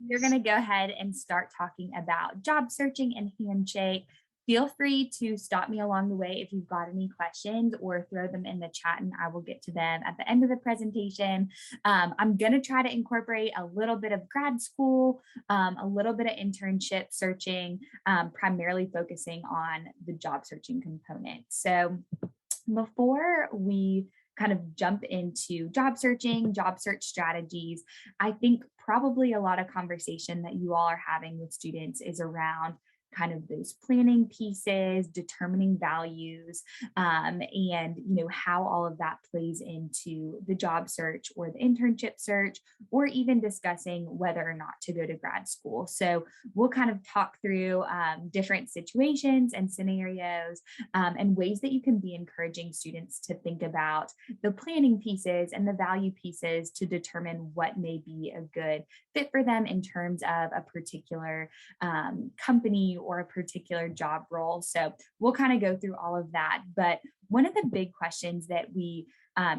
We're going to go ahead and start talking about job searching and Handshake. Feel free to stop me along the way if you've got any questions or throw them in the chat and I will get to them at the end of the presentation. I'm going to try to incorporate a little bit of grad school, a little bit of internship searching, primarily focusing on the job searching component. So before we kind of jump into job searching, job search strategies, I think probably a lot of conversation that you all are having with students is around kind of those planning pieces, determining values, and how all of that plays into the job search or the internship search, or even discussing whether or not to go to grad school. So we'll kind of talk through different situations and scenarios, and ways that you can be encouraging students to think about the planning pieces and the value pieces to determine what may be a good fit for them in terms of a particular company or a particular job role. So we'll kind of go through all of that. But one of the big questions that we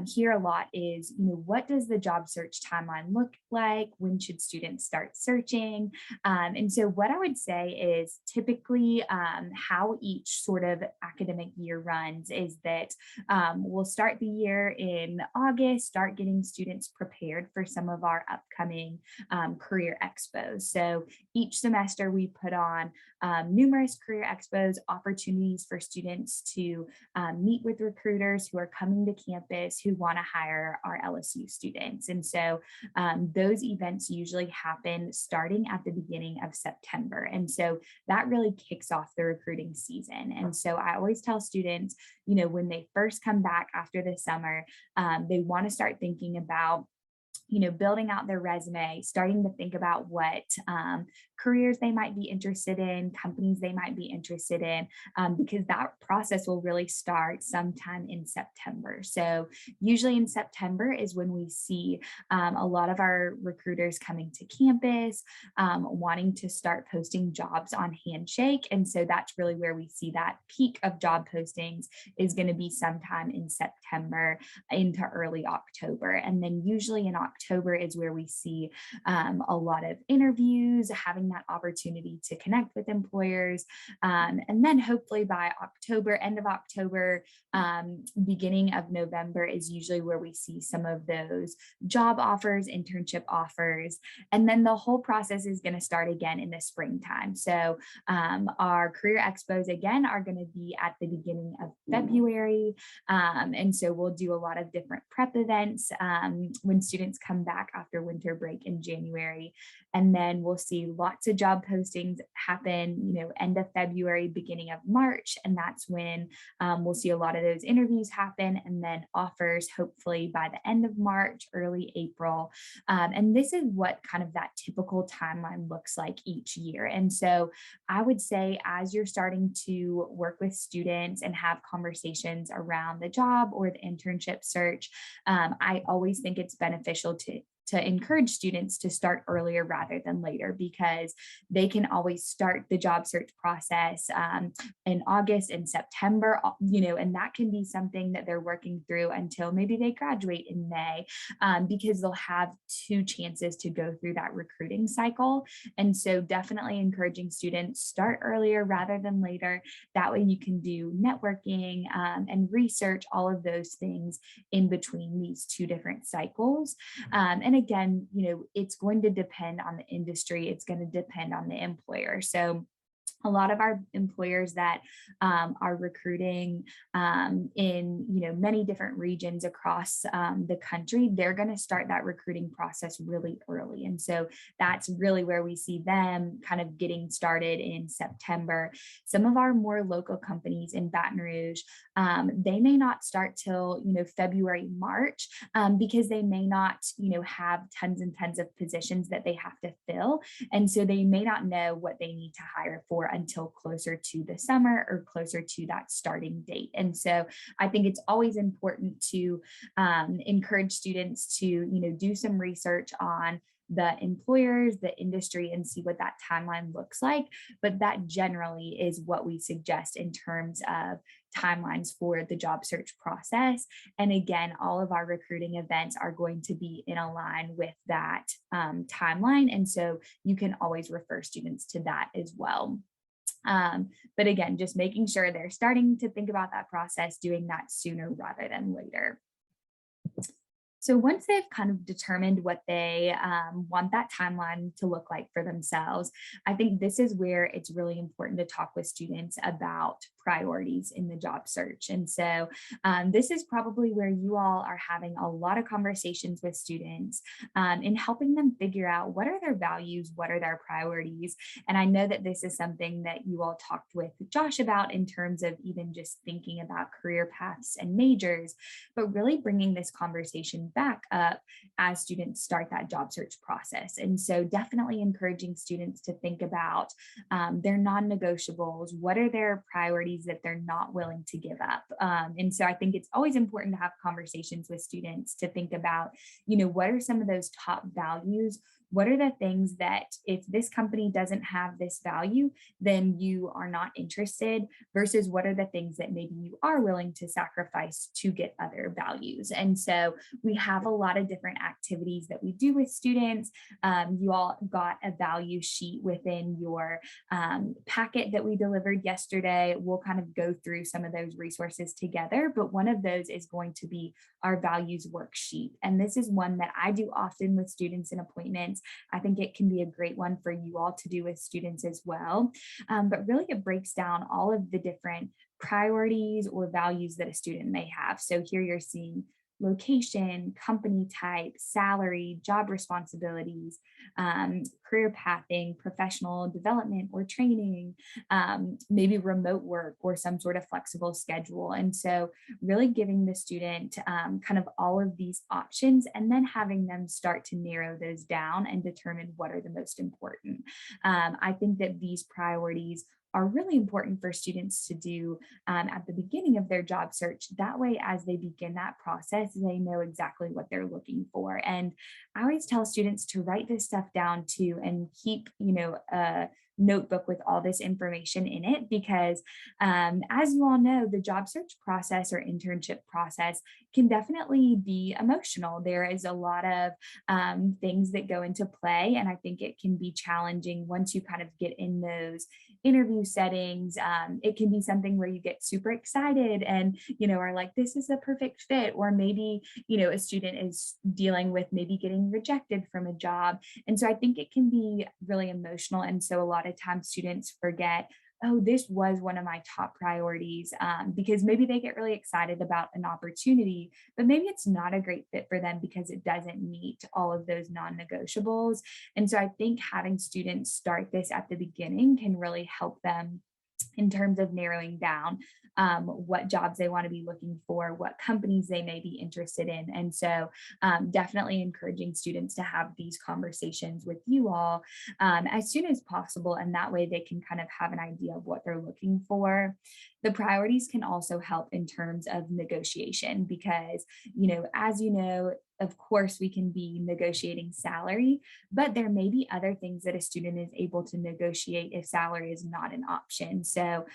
hear a lot is, what does the job search timeline look like? When should students start searching? And so what I would say is typically how each sort of academic year runs is that we'll start the year in August, start getting students prepared for some of our upcoming career expos. So each semester we put on numerous career expos, opportunities for students to meet with recruiters who are coming to campus who want to hire our LSU students. And so those events usually happen starting at the beginning of September. And so that really kicks off the recruiting season. And so I always tell students, when they first come back after the summer, they want to start thinking about building out their resume, starting to think about what careers they might be interested in, companies they might be interested in, because that process will really start sometime in September. So usually in September is when we see a lot of our recruiters coming to campus, wanting to start posting jobs on Handshake. And so that's really where we see that peak of job postings is going to be sometime in September into early October. And then usually in October is where we see a lot of interviews, having that opportunity to connect with employers. And then hopefully by October, end of October, beginning of November is usually where we see some of those job offers, internship offers. And then the whole process is going to start again in the springtime. So our career expos again are going to be at the beginning of February. And so we'll do a lot of different prep events when students come back after winter break in January. And then we'll see lots of job postings happen, end of February, beginning of March. And that's when we'll see a lot of those interviews happen, and then offers hopefully by the end of March, early April. And this is what kind of that typical timeline looks like each year. And so I would say as you're starting to work with students and have conversations around the job or the internship search, I always think it's beneficial to encourage students to start earlier rather than later, because they can always start the job search process in August and September, and that can be something that they're working through until maybe they graduate in May, because they'll have two chances to go through that recruiting cycle. And so definitely encouraging students start earlier rather than later. That way you can do networking and research, all of those things in between these two different cycles. And again, it's going to depend on the industry. It's going to depend on the employer. So a lot of our employers that are recruiting in many different regions across the country, they're going to start that recruiting process really early. And so that's really where we see them kind of getting started in September. Some of our more local companies in Baton Rouge, they may not start till February, March, because they may not have tons and tons of positions that they have to fill. And so they may not know what they need to hire for until closer to the summer or closer to that starting date. And so I think it's always important to encourage students to do some research on the employers, the industry, and see what that timeline looks like. But that generally is what we suggest in terms of timelines for the job search process. And again, all of our recruiting events are going to be in a line with that timeline. And so you can always refer students to that as well. But again, just making sure they're starting to think about that process, doing that sooner rather than later. So once they've kind of determined what they want that timeline to look like for themselves, I think this is where it's really important to talk with students about priorities in the job search. And so this is probably where you all are having a lot of conversations with students in helping them figure out what are their values, what are their priorities. And I know that this is something that you all talked with Josh about in terms of even just thinking about career paths and majors, but really bringing this conversation back up as students start that job search process. And so definitely encouraging students to think about their non-negotiables. What are their priorities that they're not willing to give up? And so I think it's always important to have conversations with students to think about, what are some of those top values? What are the things that if this company doesn't have this value, then you are not interested, versus what are the things that maybe you are willing to sacrifice to get other values? And so we have a lot of different activities that we do with students. You all got a value sheet within your packet that we delivered yesterday. We'll kind of go through some of those resources together, but one of those is going to be our values worksheet. And this is one that I do often with students in appointments. I think it can be a great one for you all to do with students as well. But really it breaks down all of the different priorities or values that a student may have. So here you're seeing location, company type, salary, job responsibilities, career pathing, professional development or training, maybe remote work or some sort of flexible schedule. And so really giving the student kind of all of these options and then having them start to narrow those down and determine what are the most important. I think that these priorities are really important for students to do at the beginning of their job search. That way, as they begin that process, they know exactly what they're looking for. And I always tell students to write this stuff down too and keep, a notebook with all this information in it, because as you all know, the job search process or internship process can definitely be emotional. There is a lot of things that go into play, and I think it can be challenging once you kind of get in those interview settings. It can be something where you get super excited and, are like, this is a perfect fit. Or maybe, a student is dealing with maybe getting rejected from a job. And so I think it can be really emotional. And so a lot of times students forget, oh, this was one of my top priorities, because maybe they get really excited about an opportunity, but maybe it's not a great fit for them because it doesn't meet all of those non-negotiables. And so I think having students start this at the beginning can really help them in terms of narrowing down what jobs they want to be looking for, what companies they may be interested in. And so definitely encouraging students to have these conversations with you all as soon as possible. And that way they can kind of have an idea of what they're looking for. The priorities can also help in terms of negotiation because, as you know, of course, we can be negotiating salary, but there may be other things that a student is able to negotiate if salary is not an option. So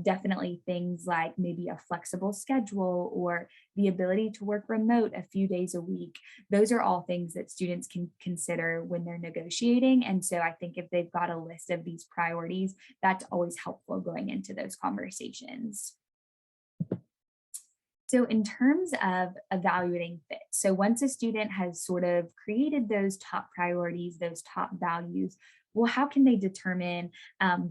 definitely things like maybe a flexible schedule or the ability to work remote a few days a week. Those are all things that students can consider when they're negotiating. And so I think if they've got a list of these priorities, that's always helpful going into those conversations. So in terms of evaluating fit, so once a student has sort of created those top priorities, those top values, well, how can they determine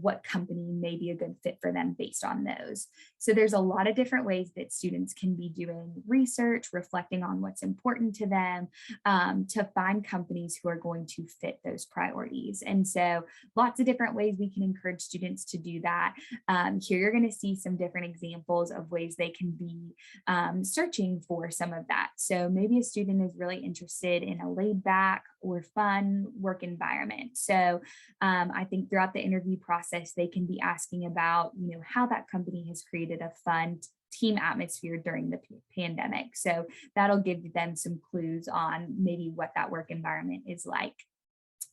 what company may be a good fit for them based on those? So there's a lot of different ways that students can be doing research, reflecting on what's important to them, to find companies who are going to fit those priorities. And so lots of different ways we can encourage students to do that. Here you're going to see some different examples of ways they can be searching for some of that. So maybe a student is really interested in a laid back or fun work environment. So I think throughout the interview process, they can be asking about, how that company has created a fun team atmosphere during the pandemic. So that'll give them some clues on maybe what that work environment is like.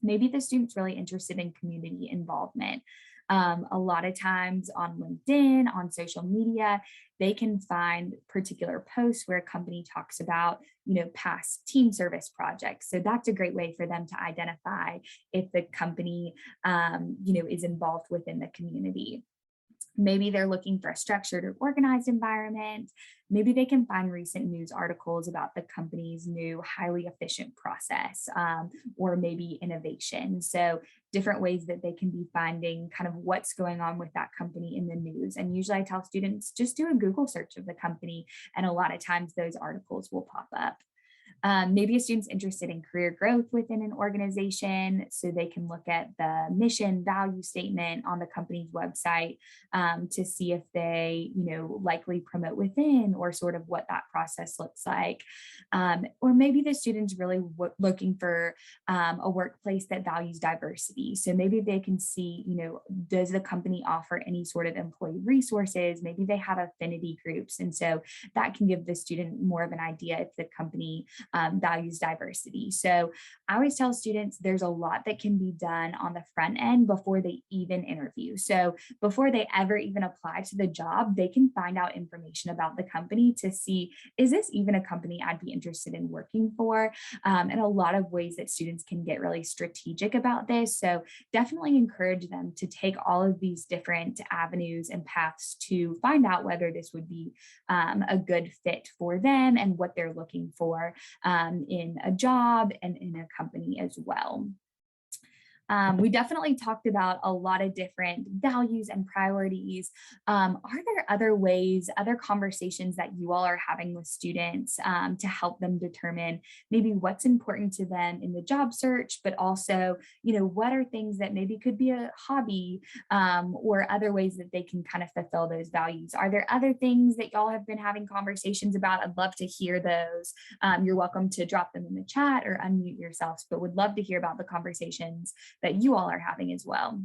Maybe the student's really interested in community involvement. A lot of times on LinkedIn, on social media, they can find particular posts where a company talks about, past team service projects. So that's a great way for them to identify if the company, is involved within the community. Maybe they're looking for a structured or organized environment. Maybe they can find recent news articles about the company's new highly efficient process, or maybe innovation. So, different ways that they can be finding kind of what's going on with that company in the news. And usually I tell students just do a Google search of the company, and a lot of times those articles will pop up. Maybe a student's interested in career growth within an organization, so they can look at the mission value statement on the company's website, to see if they, likely promote within, or sort of what that process looks like. Or maybe the student's really looking for a workplace that values diversity. So maybe they can see, does the company offer any sort of employee resources? Maybe they have affinity groups. And so that can give the student more of an idea if the company values diversity. So I always tell students there's a lot that can be done on the front end before they even interview. So before they ever even apply to the job, they can find out information about the company to see, is this even a company I'd be interested in working for? And a lot of ways that students can get really strategic about this. So definitely encourage them to take all of these different avenues and paths to find out whether this would be a good fit for them and what they're looking for in a job and in a company as well. We definitely talked about a lot of different values and priorities. Are there other ways, other conversations that you all are having with students to help them determine maybe what's important to them in the job search, but also, what are things that maybe could be a hobby, or other ways that they can kind of fulfill those values? Are there other things that y'all have been having conversations about? I'd love to hear those. You're welcome to drop them in the chat or unmute yourselves, but would love to hear about the conversations that you all are having as well.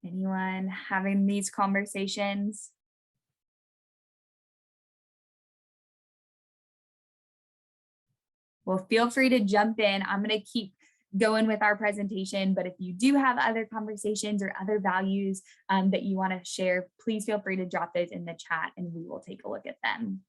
Anyone having these conversations? Well, feel free to jump in. I'm going to keep going with our presentation, but if you do have other conversations or other values that you want to share, please feel free to drop those in the chat and we will take a look at them.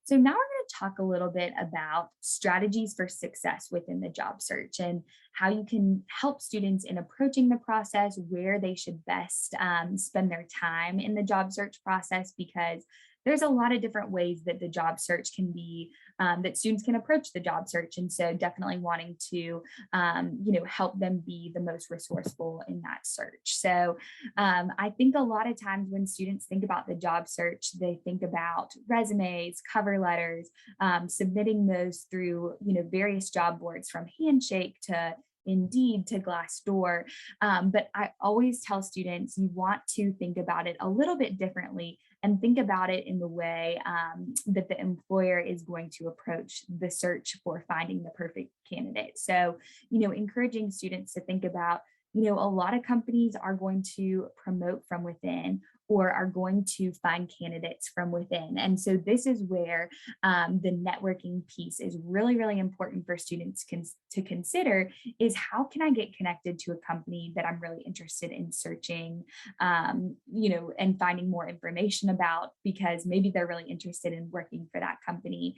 So now we're going to talk a little bit about strategies for success within the job search and how you can help students in approaching the process, where they should best spend their time in the job search process, because there's a lot of different ways that the job search can be, that students can approach the job search. And so definitely wanting to, help them be the most resourceful in that search. So I think a lot of times when students think about the job search, they think about resumes, cover letters, submitting those through, various job boards from Handshake to Indeed to Glassdoor. But I always tell students you want to think about it a little bit differently and think about it in the way that the employer is going to approach the search for finding the perfect candidate. So, encouraging students to think about, a lot of companies are going to promote from within or are going to find candidates from within. And so this is where the networking piece is really, really important for students to consider, is how can I get connected to a company that I'm really interested in searching, and finding more information about, because maybe they're really interested in working for that company.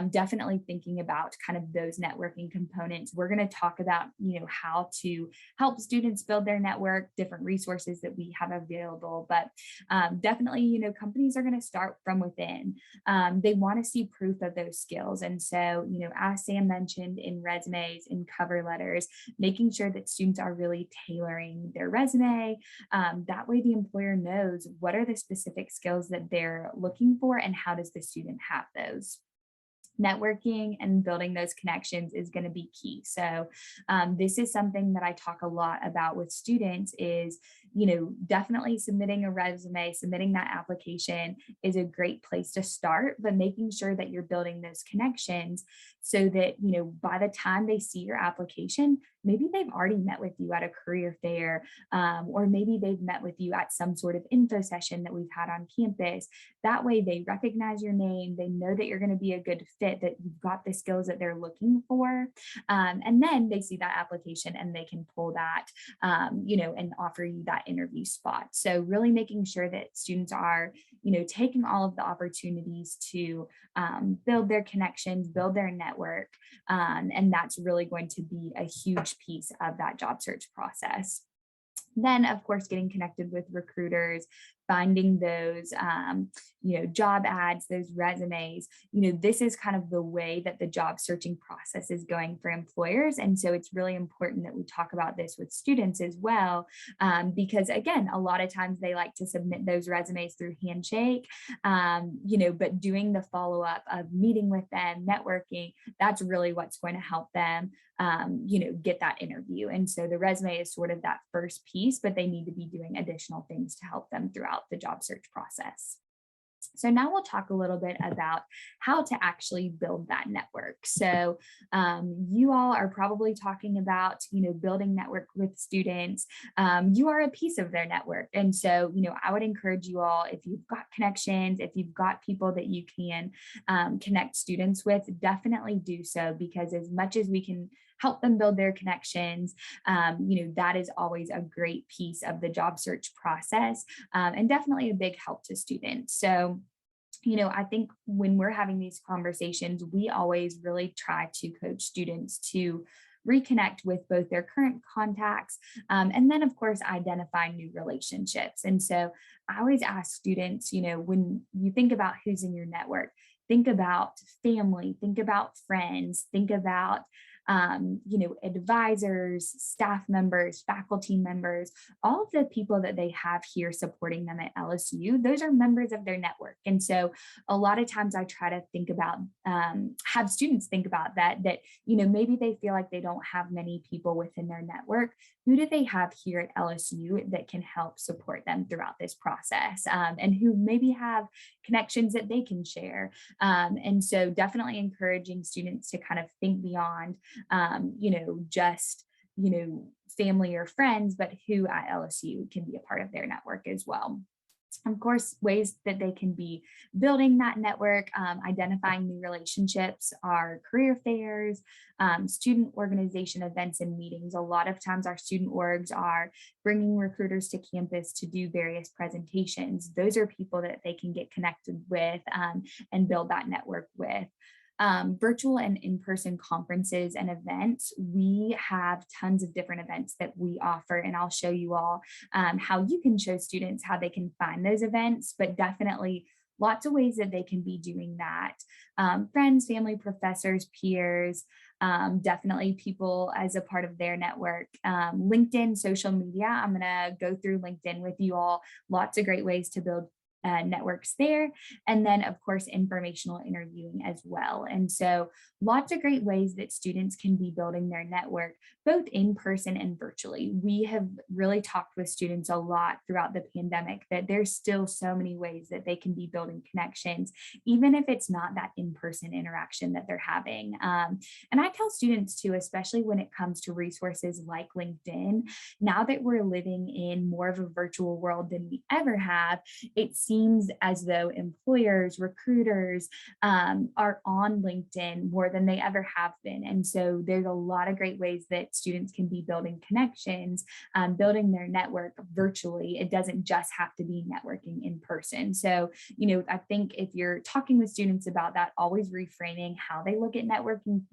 Definitely thinking about kind of those networking components. We're going to talk about, how to help students build their network, different resources that we have available, but definitely, companies are going to start from within. They want to see proof of those skills. And so, as Sam mentioned, in resumes, in cover letters, making sure that students are really tailoring their resume. That way the employer knows what are the specific skills that they're looking for and how does the student have those. networking and building those connections is going to be key. So this is something that I talk a lot about with students is, definitely submitting a resume, submitting that application is a great place to start, but making sure that you're building those connections so that, by the time they see your application, maybe they've already met with you at a career fair, or maybe they've met with you at some sort of info session that we've had on campus. That way they recognize your name, they know that you're going to be a good fit, that you've got the skills that they're looking for. And then they see that application and they can pull that, and offer you that interview spot. So really making sure that students are, taking all of the opportunities to build their connections, build their network. And that's really going to be a huge piece of that job search process. Then, of course, getting connected with recruiters, finding those, job ads, those resumes. This is kind of the way that the job searching process is going for employers. And so it's really important that we talk about this with students as well, because again, a lot of times they like to submit those resumes through Handshake, but doing the follow up of meeting with them, networking, that's really what's going to help them get that interview. And so the resume is sort of that first piece, but they need to be doing additional things to help them throughout the job search process. So now we'll talk a little bit about how to actually build that network. So you all are probably talking about, building network with students. You are a piece of their network. And so, I would encourage you all, if you've got connections, if you've got people that you can connect students with, definitely do so, because as much as we can help them build their connections, that is always a great piece of the job search process, and definitely a big help to students. So I think when we're having these conversations, we always really try to coach students to reconnect with both their current contacts, and then of course identify new relationships. And so I always ask students, when you think about who's in your network, think about family, think about friends, think about advisors, staff members, faculty members, all of the people that they have here supporting them at LSU, those are members of their network. And so a lot of times I try to think about, have students think about that, maybe they feel like they don't have many people within their network. Who do they have here at LSU that can help support them throughout this process, and who maybe have connections that they can share? And so definitely encouraging students to kind of think beyond, just, family or friends, but who at LSU can be a part of their network as well. Of course, ways that they can be building that network, identifying new relationships are career fairs, student organization events and meetings. A lot of times our student orgs are bringing recruiters to campus to do various presentations. Those are people that they can get connected with, and build that network with. Virtual and in-person conferences and events. We have tons of different events that we offer, and I'll show you all how you can show students how they can find those events, but definitely lots of ways that they can be doing that. Friends, family, professors, peers, definitely people as a part of their network. LinkedIn, social media. I'm going to go through LinkedIn with you all. Lots of great ways to build networks there. And then of course, informational interviewing as well. And so lots of great ways that students can be building their network, both in person and virtually. We have really talked with students a lot throughout the pandemic that there's still so many ways that they can be building connections, even if it's not that in-person interaction that they're having. And I tell students too, especially when it comes to resources like LinkedIn, now that we're living in more of a virtual world than we ever have, it seems as though employers, recruiters are on LinkedIn more than they ever have been. And so there's a lot of great ways that students can be building connections, building their network virtually. It doesn't just have to be networking in person. So, I think if you're talking with students about that, always reframing how they look at networking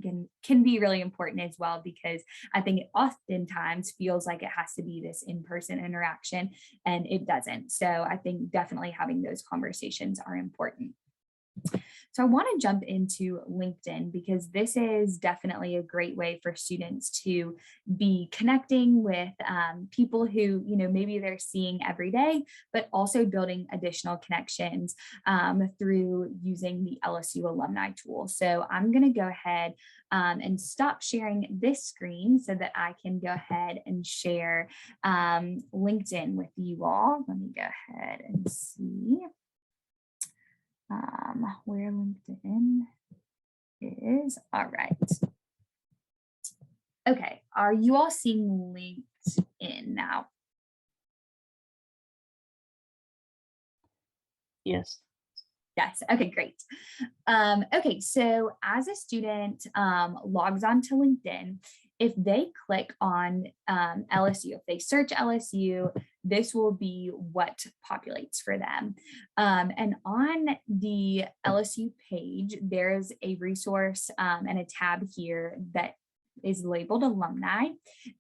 can be really important as well, because I think it oftentimes feels like it has to be this in-person interaction, and it doesn't. So I think definitely having those conversations are important. So I want to jump into LinkedIn because this is definitely a great way for students to be connecting with people who, maybe they're seeing every day, but also building additional connections through using the LSU alumni tool. So I'm going to go ahead and stop sharing this screen so that I can go ahead and share LinkedIn with you all. Let me go ahead and see where LinkedIn is. All right. Okay. Are you all seeing LinkedIn now? Yes. Yes. Okay, great. Okay, so as a student logs on to LinkedIn, if they click on LSU, if they search LSU, this will be what populates for them. And on the LSU page, there's a resource and a tab here that is labeled alumni.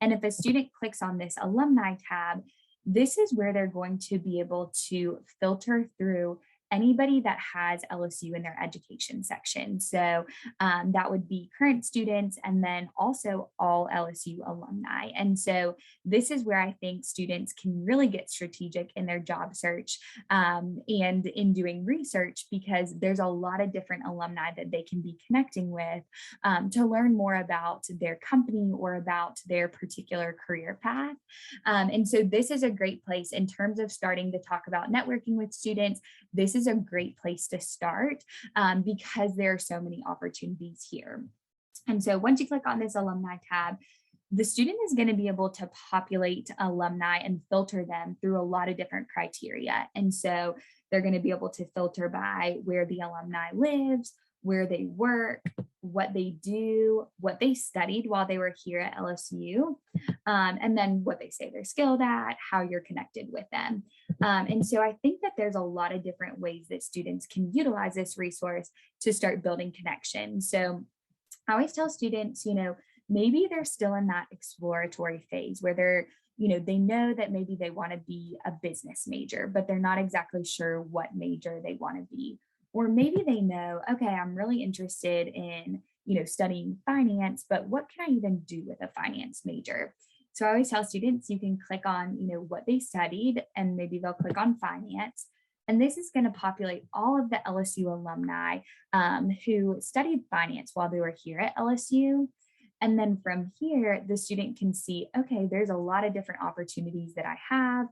And if a student clicks on this alumni tab, this is where they're going to be able to filter through anybody that has LSU in their education section. So that would be current students and then also all LSU alumni. And so this is where I think students can really get strategic in their job search and in doing research, because there's a lot of different alumni that they can be connecting with to learn more about their company or about their particular career path. And so this is a great place in terms of starting to talk about networking with students. This is a great place to start because there are so many opportunities here. And so once you click on this alumni tab, the student is going to be able to populate alumni and filter them through a lot of different criteria. And so they're going to be able to filter by where the alumni lives, where they work, what they do, what they studied while they were here at LSU, and then what they say they're skilled at, how you're connected with them. And so I think that there's a lot of different ways that students can utilize this resource to start building connections. So I always tell students, maybe they're still in that exploratory phase where they know that maybe they want to be a business major, but they're not exactly sure what major they want to be. Or maybe they know, okay, I'm really interested in, studying finance, but what can I even do with a finance major? So I always tell students you can click on, what they studied, and maybe they'll click on finance. And this is going to populate all of the LSU alumni who studied finance while they were here at LSU. And then from here, the student can see, okay, there's a lot of different opportunities that I have,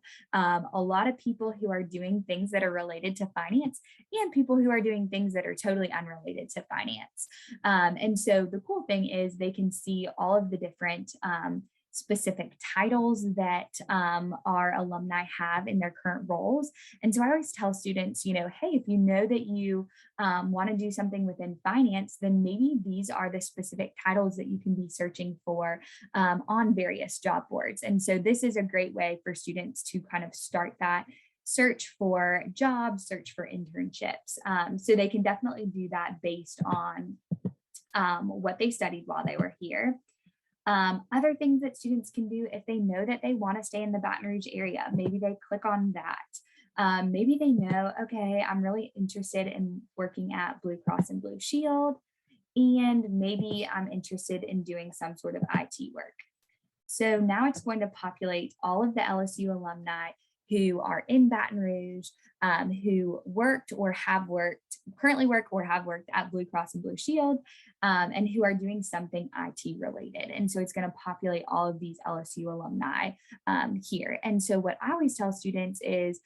a lot of people who are doing things that are related to finance and people who are doing things that are totally unrelated to finance. And so the cool thing is they can see all of the different specific titles that our alumni have in their current roles. And so I always tell students, hey, if you know that you want to do something within finance, then maybe these are the specific titles that you can be searching for on various job boards. And so this is a great way for students to kind of start that search for jobs, search for internships. So they can definitely do that based on what they studied while they were here. Other things that students can do if they know that they want to stay in the Baton Rouge area, maybe they click on that. Maybe they know, okay, I'm really interested in working at Blue Cross and Blue Shield, and maybe I'm interested in doing some sort of IT work. So now it's going to populate all of the LSU alumni who are in Baton Rouge, who worked or have worked, currently work or have worked at Blue Cross and Blue Shield, and who are doing something IT related. And so it's going to populate all of these LSU alumni here. And so what I always tell students is,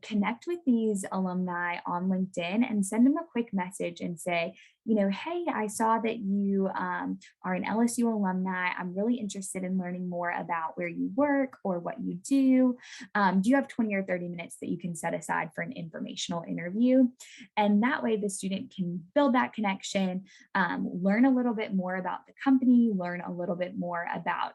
connect with these alumni on LinkedIn and send them a quick message and say, hey, I saw that you are an LSU alumni. I'm really interested in learning more about where you work or what you do. Do you have 20 or 30 minutes that you can set aside for an informational interview? And that way the student can build that connection, learn a little bit more about the company, learn a little bit more about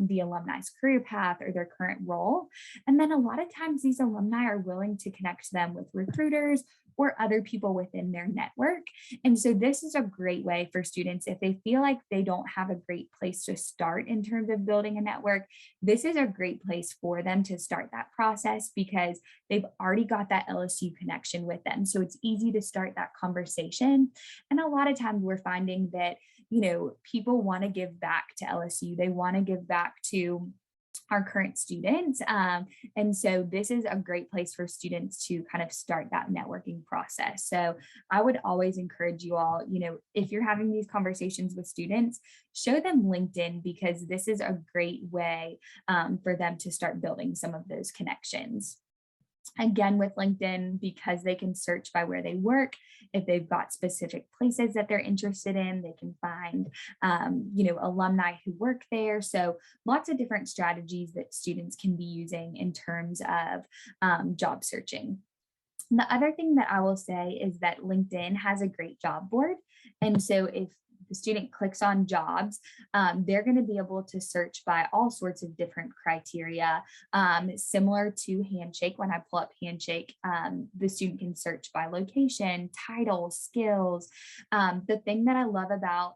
the alumni's career path or their current role. And then a lot of times these alumni are willing to connect them with recruiters or other people within their network. And so this is a great way for students if they feel like they don't have a great place to start in terms of building a network. This is a great place for them to start that process because they've already got that LSU connection with them. So it's easy to start that conversation. And a lot of times we're finding that, people want to give back to LSU. They want to give back to our current students. And so this is a great place for students to kind of start that networking process. So I would always encourage you all, if you're having these conversations with students, show them LinkedIn because this is a great way for them to start building some of those connections. Again, with LinkedIn, because they can search by where they work, if they've got specific places that they're interested in, they can find, alumni who work there. So lots of different strategies that students can be using in terms of job searching. The other thing that I will say is that LinkedIn has a great job board. And so if the student clicks on jobs, they're going to be able to search by all sorts of different criteria, similar to Handshake. When I pull up Handshake, the student can search by location, title, skills. The thing that I love about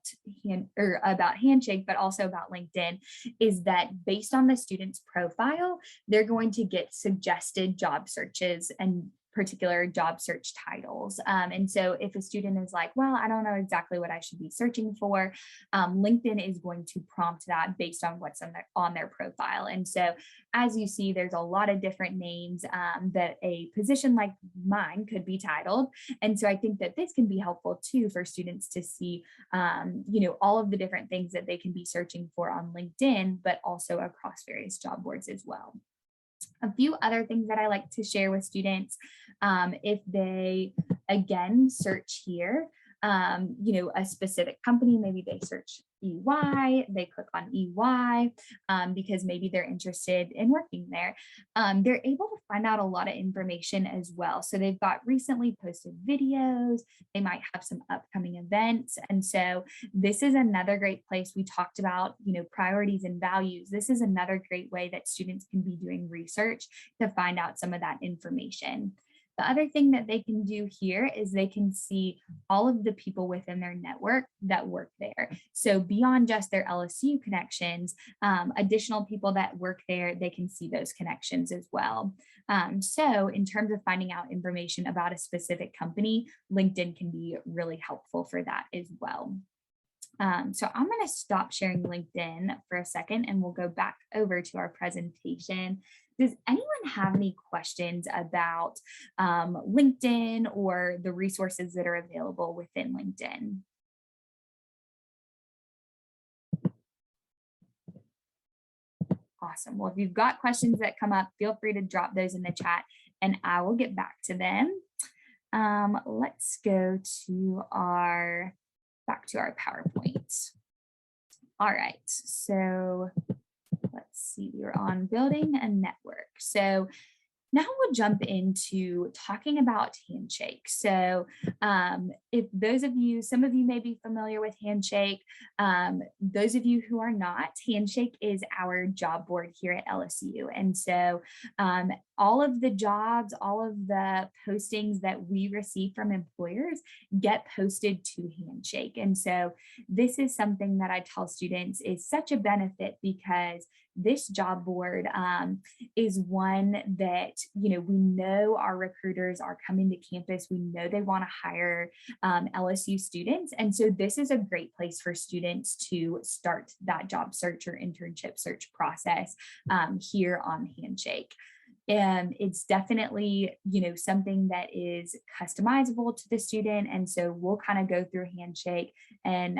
Handshake, but also about LinkedIn, is that based on the student's profile, they're going to get suggested job searches and particular job search titles. And so if a student is like, well, I don't know exactly what I should be searching for, LinkedIn is going to prompt that based on what's on their profile. And so as you see, there's a lot of different names that a position like mine could be titled. And so I think that this can be helpful too for students to see, all of the different things that they can be searching for on LinkedIn, but also across various job boards as well. A few other things that I like to share with students, if they, again, search here, a specific company, maybe they search EY, they click on EY because maybe they're interested in working there. They're able to find out a lot of information as well. So they've got recently posted videos, they might have some upcoming events. And so this is another great place. We talked about, priorities and values. This is another great way that students can be doing research to find out some of that information. The other thing that they can do here is they can see all of the people within their network that work there. So beyond just their LSU connections, additional people that work there, they can see those connections as well. So in terms of finding out information about a specific company, LinkedIn can be really helpful for that as well. So I'm going to stop sharing LinkedIn for a second and we'll go back over to our presentation. Does anyone have any questions about LinkedIn or the resources that are available within LinkedIn? Awesome. Well, if you've got questions that come up, feel free to drop those in the chat and I will get back to them. Let's go to back to our PowerPoint. All right, so let's see, we're on building a network. So now we'll jump into talking about Handshake. So if those of you, some of you may be familiar with Handshake. Those of you who are not, Handshake is our job board here at LSU. And so all of the jobs, all of the postings that we receive from employers get posted to Handshake. And so this is something that I tell students is such a benefit because this job board is one that, we know our recruiters are coming to campus. We know they want to hire LSU students. And so this is a great place for students to start that job search or internship search process here on Handshake. And it's definitely, something that is customizable to the student. And so we'll kind of go through Handshake and,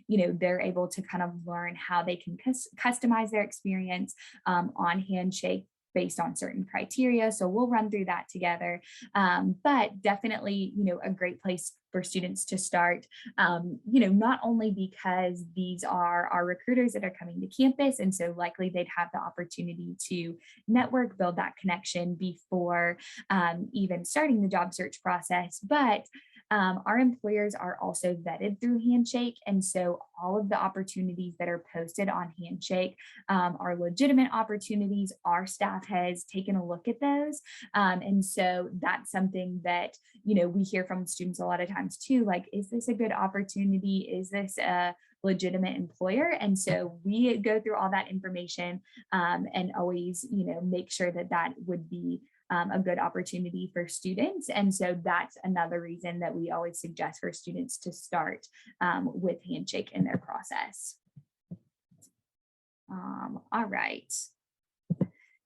they're able to kind of learn how they can customize their experience on Handshake based on certain criteria. So we'll run through that together. But definitely, a great place for students to start, not only because these are our recruiters that are coming to campus, and so likely they'd have the opportunity to network, build that connection before even starting the job search process, but Our employers are also vetted through Handshake. And so all of the opportunities that are posted on Handshake are legitimate opportunities. Our staff has taken a look at those. And so that's something that, we hear from students a lot of times too, like, is this a good opportunity? Is this a legitimate employer? And so we go through all that information and always, make sure that that would be a good opportunity for students. And so that's another reason that we always suggest for students to start with Handshake in their process. All right.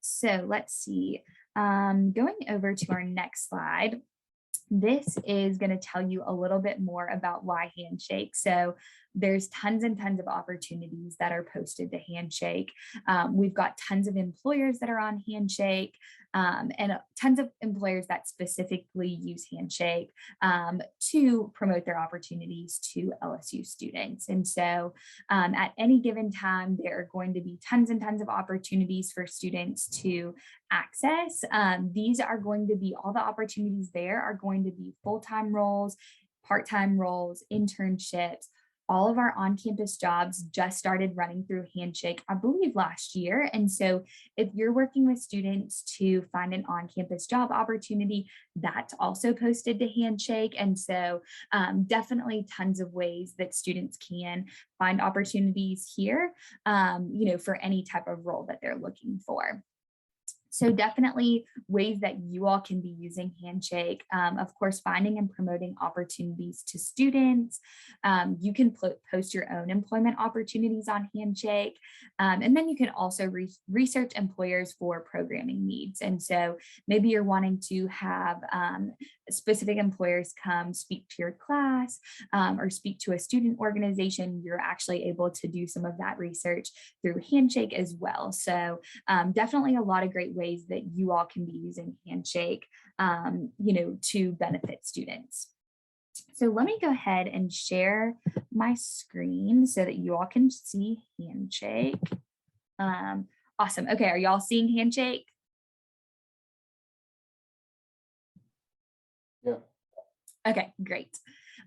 So let's see. Going over to our next slide. This is going to tell you a little bit more about why Handshake. So there's tons and tons of opportunities that are posted to Handshake. We've got tons of employers that are on Handshake and tons of employers that specifically use Handshake to promote their opportunities to LSU students. And so at any given time, there are going to be tons and tons of opportunities for students to access. These are going to be, all the opportunities there are going to be full-time roles, part-time roles, internships. All of our on-campus jobs just started running through Handshake, I believe last year. And so if you're working with students to find an on-campus job opportunity, that's also posted to Handshake. And so definitely tons of ways that students can find opportunities here, for any type of role that they're looking for. So definitely ways that you all can be using Handshake. Of course, finding and promoting opportunities to students. You can post your own employment opportunities on Handshake. And then you can also research employers for programming needs. And so maybe you're wanting to have specific employers come speak to your class or speak to a student organization. You're actually able to do some of that research through Handshake as well. So definitely a lot of great ways that you all can be using Handshake, to benefit students. So let me go ahead and share my screen so that you all can see Handshake. Awesome. Okay, are y'all seeing Handshake? Yeah. Okay, great.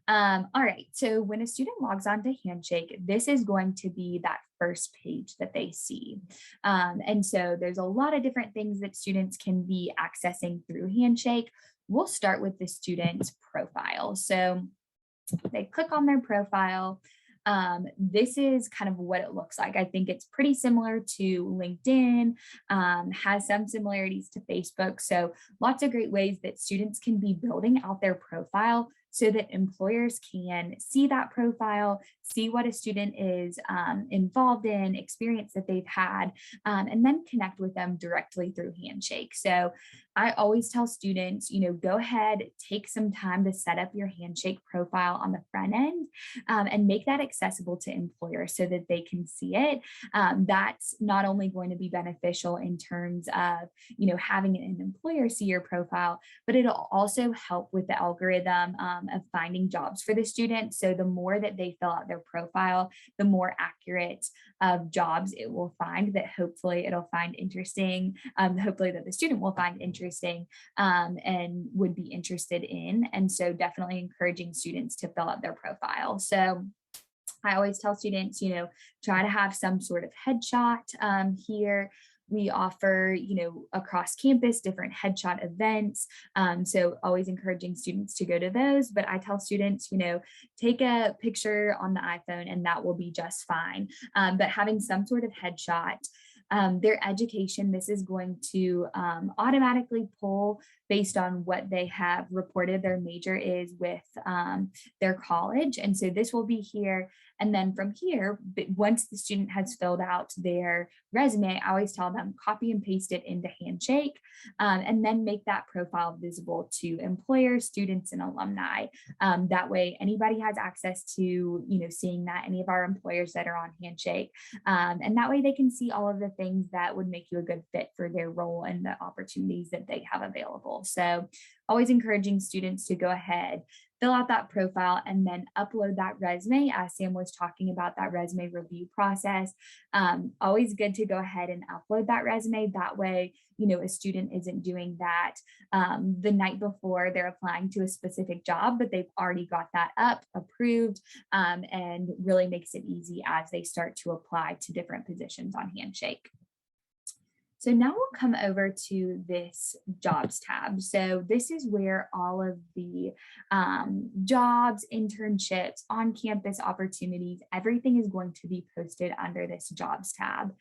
All right, so when a student logs on to Handshake, this is going to be that first page that they see. And so there's a lot of different things that students can be accessing through Handshake. We'll start with the student's profile. So they click on their profile. This is kind of what it looks like. I think it's pretty similar to LinkedIn, has some similarities to Facebook. So lots of great ways that students can be building out their profile so that employers can see that profile, see what a student is involved in, experience that they've had, and then connect with them directly through Handshake. So I always tell students, go ahead, take some time to set up your Handshake profile on the front end and make that accessible to employers so that they can see it. That's not only going to be beneficial in terms of, having an employer see your profile, but it'll also help with the algorithm of finding jobs for the student. So the more that they fill out their profile, the more accurate of jobs it will find that hopefully it'll find interesting, hopefully that the student will find interesting and would be interested in. And so definitely encouraging students to fill out their profile. So I always tell students, try to have some sort of headshot here. We offer, across campus, different headshot events. So always encouraging students to go to those. But I tell students, take a picture on the iPhone and that will be just fine. But having some sort of headshot, their education, this is going to automatically pull based on what they have reported their major is with their college. And so this will be here. And then from here, once the student has filled out their resume, I always tell them copy and paste it into Handshake and then make that profile visible to employers, students, and alumni. That way, anybody has access to, seeing that, any of our employers that are on Handshake. And that way they can see all of the things that would make you a good fit for their role and the opportunities that they have available. So always encouraging students to go ahead, fill out that profile, and then upload that resume. As Sam was talking about that resume review process, always good to go ahead and upload that resume. That way, a student isn't doing that the night before they're applying to a specific job, but they've already got that up, approved, and really makes it easy as they start to apply to different positions on Handshake. So now we'll come over to this jobs tab. So this is where all of the jobs, internships, on-campus opportunities, everything is going to be posted under this jobs tab.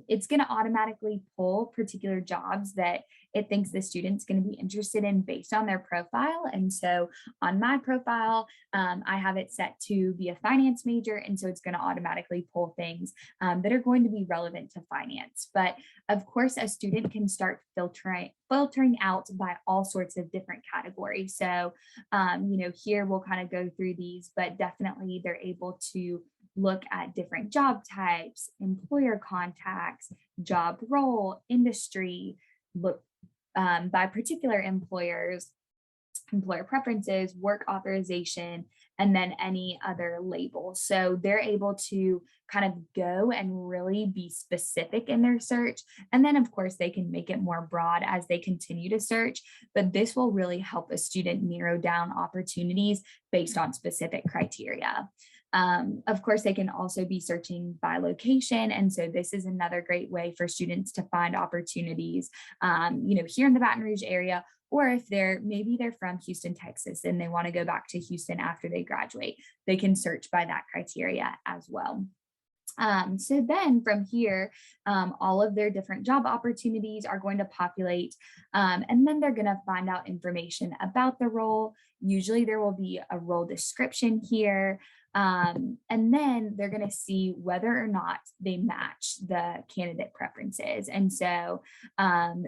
It's going to automatically pull particular jobs that it thinks the student's going to be interested in based on their profile. And so on my profile, I have it set to be a finance major. And so it's going to automatically pull things that are going to be relevant to finance. But of course, a student can start filtering out by all sorts of different categories. So, here we'll kind of go through these, but definitely they're able to look at different job types, employer contacts, job role, industry, look by particular employers, employer preferences, work authorization, and then any other label. So they're able to kind of go and really be specific in their search. And then, of course, they can make it more broad as they continue to search. But this will really help a student narrow down opportunities based on specific criteria. Of course, they can also be searching by location. And so this is another great way for students to find opportunities, here in the Baton Rouge area, or if maybe they're from Houston, Texas, and they want to go back to Houston after they graduate, they can search by that criteria as well. So then from here, all of their different job opportunities are going to populate, and then they're going to find out information about the role. Usually there will be a role description here. And then they're going to see whether or not they match the candidate preferences. And so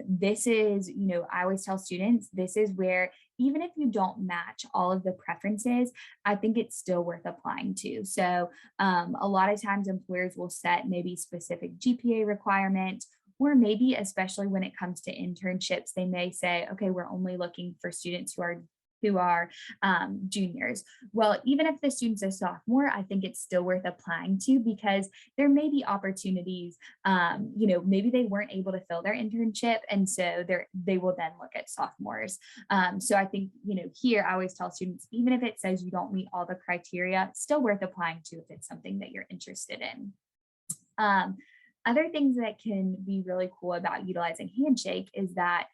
this is, I always tell students, this is where even if you don't match all of the preferences, I think it's still worth applying to. So a lot of times employers will set maybe specific GPA requirements, or maybe especially when it comes to internships, they may say, okay, we're only looking for students who are juniors. Well, even if the student's a sophomore, I think it's still worth applying to, because there may be opportunities, maybe they weren't able to fill their internship. And so they will then look at sophomores. So I think, here I always tell students, even if it says you don't meet all the criteria, it's still worth applying to if it's something that you're interested in. Other things that can be really cool about utilizing Handshake is that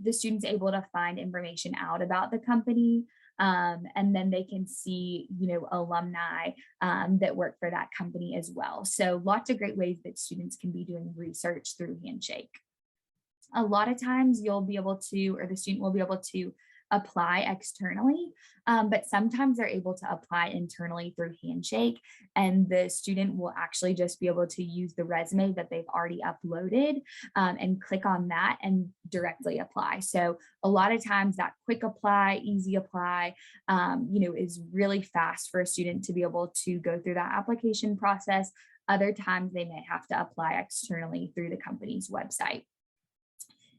the student's able to find information out about the company, and then they can see, alumni that work for that company as well. So lots of great ways that students can be doing research through Handshake. A lot of times you'll be able to, or the student will be able to apply externally, but sometimes they're able to apply internally through Handshake, and the student will actually just be able to use the resume that they've already uploaded and click on that and directly apply. So a lot of times that quick apply, easy apply, is really fast for a student to be able to go through that application process. Other times they may have to apply externally through the company's website.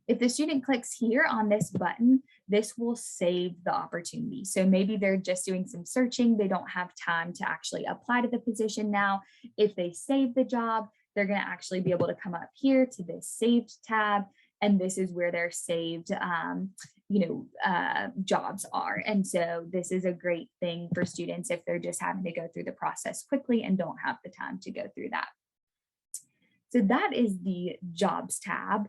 If the student clicks here on this button, this will save the opportunity. So maybe they're just doing some searching. They don't have time to actually apply to the position now. If they save the job, they're going to actually be able to come up here to this saved tab. And this is where their saved jobs are. And so this is a great thing for students if they're just having to go through the process quickly and don't have the time to go through that. So that is the jobs tab.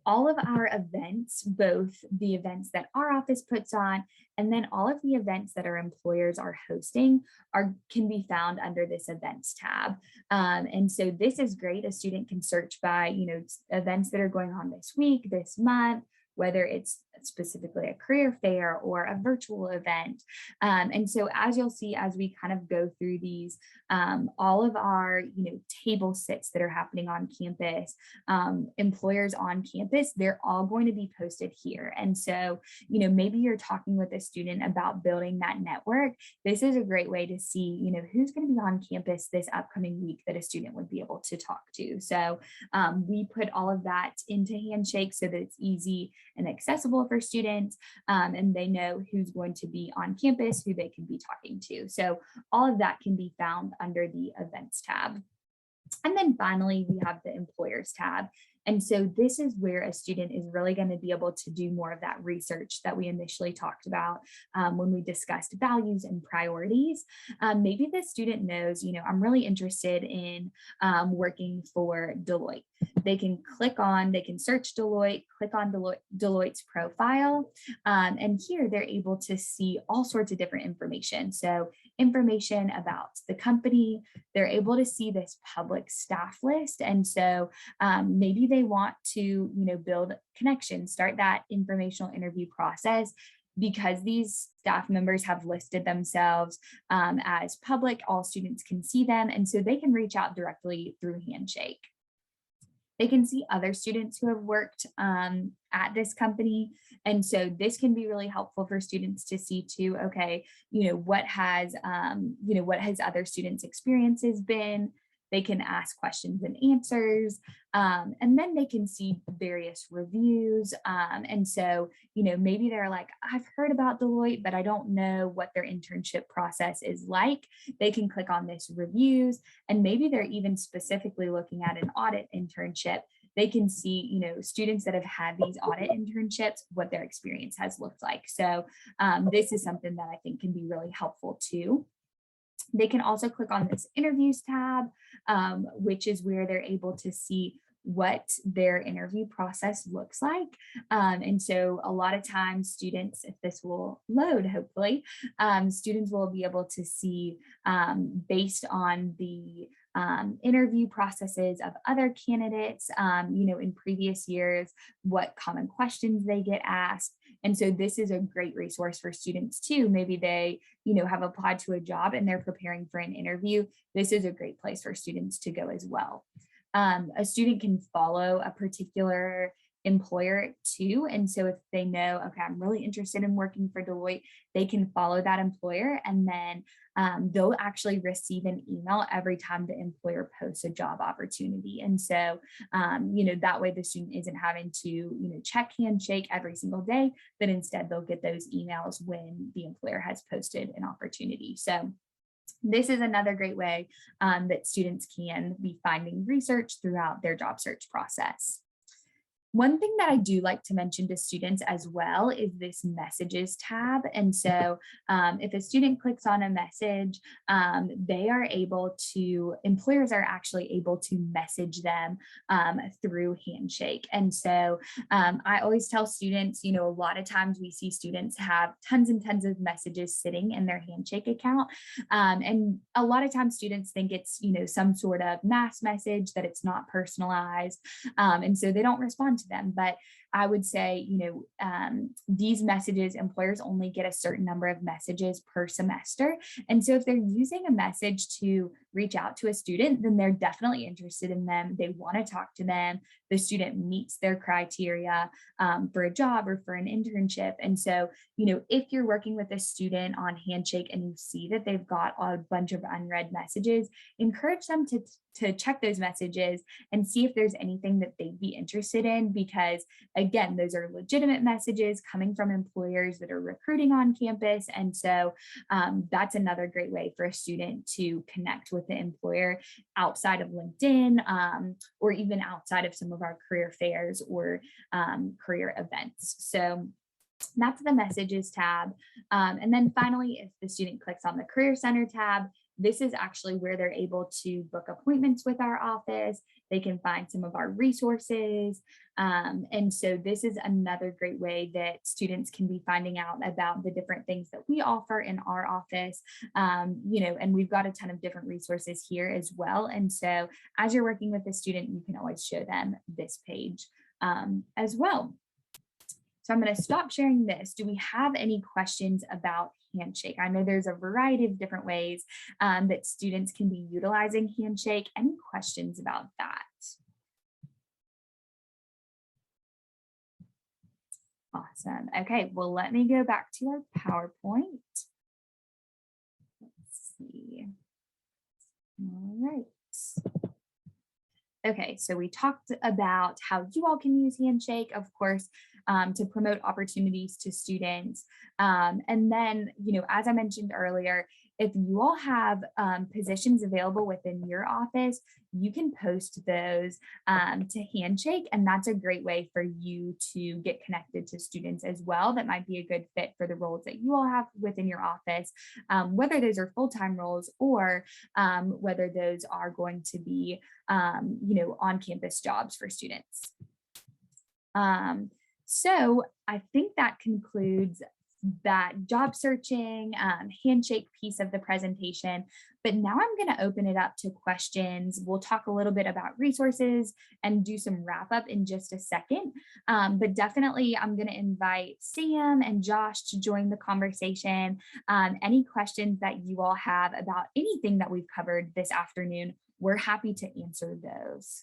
All of our events, both the events that our office puts on, and then all of the events that our employers are hosting can be found under this events tab. And so this is great. A student can search by, events that are going on this week, this month, whether it's specifically a career fair or a virtual event. And so as you'll see, as we kind of go through these, all of our, table sits that are happening on campus, employers on campus, they're all going to be posted here. And so, maybe you're talking with a student about building that network. This is a great way to see, who's going to be on campus this upcoming week that a student would be able to talk to. So we put all of that into Handshake so that it's easy and accessible for students, and they know who's going to be on campus, who they can be talking to. So all of that can be found under the events tab. And then finally, we have the employers tab. And so this is where a student is really going to be able to do more of that research that we initially talked about when we discussed values and priorities. Maybe the student knows, I'm really interested in working for Deloitte. They can search Deloitte, click on Deloitte's profile, and here they're able to see all sorts of different information. So information about the company, they're able to see this public staff list. And so maybe they want to, build connections, start that informational interview process. Because these staff members have listed themselves as public, all students can see them. And so they can reach out directly through Handshake. They can see other students who have worked at this company. And so this can be really helpful for students to see too, okay, what has other students' experiences been? They can ask questions and answers, and then they can see various reviews. And so, maybe they're like, I've heard about Deloitte, but I don't know what their internship process is like. They can click on this reviews, and maybe they're even specifically looking at an audit internship. They can see, students that have had these audit internships, what their experience has looked like. So this is something that I think can be really helpful too. They can also click on this interviews tab, which is where they're able to see what their interview process looks like. And so a lot of times students, if this will load, hopefully, students will be able to see based on the interview processes of other candidates, in previous years, what common questions they get asked. And so this is a great resource for students too. Maybe they, have applied to a job and they're preparing for an interview. This is a great place for students to go as well. A student can follow a particular employer too. And so if they know, okay, I'm really interested in working for Deloitte, they can follow that employer, and then they'll actually receive an email every time the employer posts a job opportunity. And so, that way the student isn't having to, check Handshake every single day, but instead they'll get those emails when the employer has posted an opportunity. So this is another great way that students can be finding research throughout their job search process. One thing that I do like to mention to students as well is this messages tab. And so if a student clicks on a message, employers are actually able to message them through Handshake. And so I always tell students, a lot of times we see students have tons and tons of messages sitting in their Handshake account. And a lot of times students think it's, some sort of mass message, that it's not personalized. And so they don't respond to them. But I would say, these messages, employers only get a certain number of messages per semester. And so if they're using a message to reach out to a student, then they're definitely interested in them. They want to talk to them. The student meets their criteria for a job or for an internship. And so, if you're working with a student on Handshake and you see that they've got a bunch of unread messages, encourage them to check those messages and see if there's anything that they'd be interested in, because again, those are legitimate messages coming from employers that are recruiting on campus. And so that's another great way for a student to connect with the employer outside of LinkedIn, or even outside of some of our career fairs or career events. So that's the messages tab. And then finally, if the student clicks on the Career Center tab, this is actually where they're able to book appointments with our office. They can find some of our resources. And so this is another great way that students can be finding out about the different things that we offer in our office. And we've got a ton of different resources here as well. And so as you're working with a student, you can always show them this page as well. So I'm going to stop sharing this. Do we have any questions about Handshake? I know there's a variety of different ways that students can be utilizing Handshake. Any questions about that? Awesome. Okay, well, let me go back to our PowerPoint. Let's see. All right. Okay, so we talked about how you all can use Handshake. Of course, to promote opportunities to students. And then, as I mentioned earlier, if you all have positions available within your office, you can post those to Handshake. And that's a great way for you to get connected to students as well. That might be a good fit for the roles that you all have within your office, whether those are full-time roles or whether those are going to be, on-campus jobs for students. So I think that concludes that job searching Handshake piece of the presentation. But now I'm going to open it up to questions. We'll talk a little bit about resources and do some wrap up in just a second. But definitely, I'm going to invite Sam and Josh to join the conversation. Any questions that you all have about anything that we've covered this afternoon, we're happy to answer those.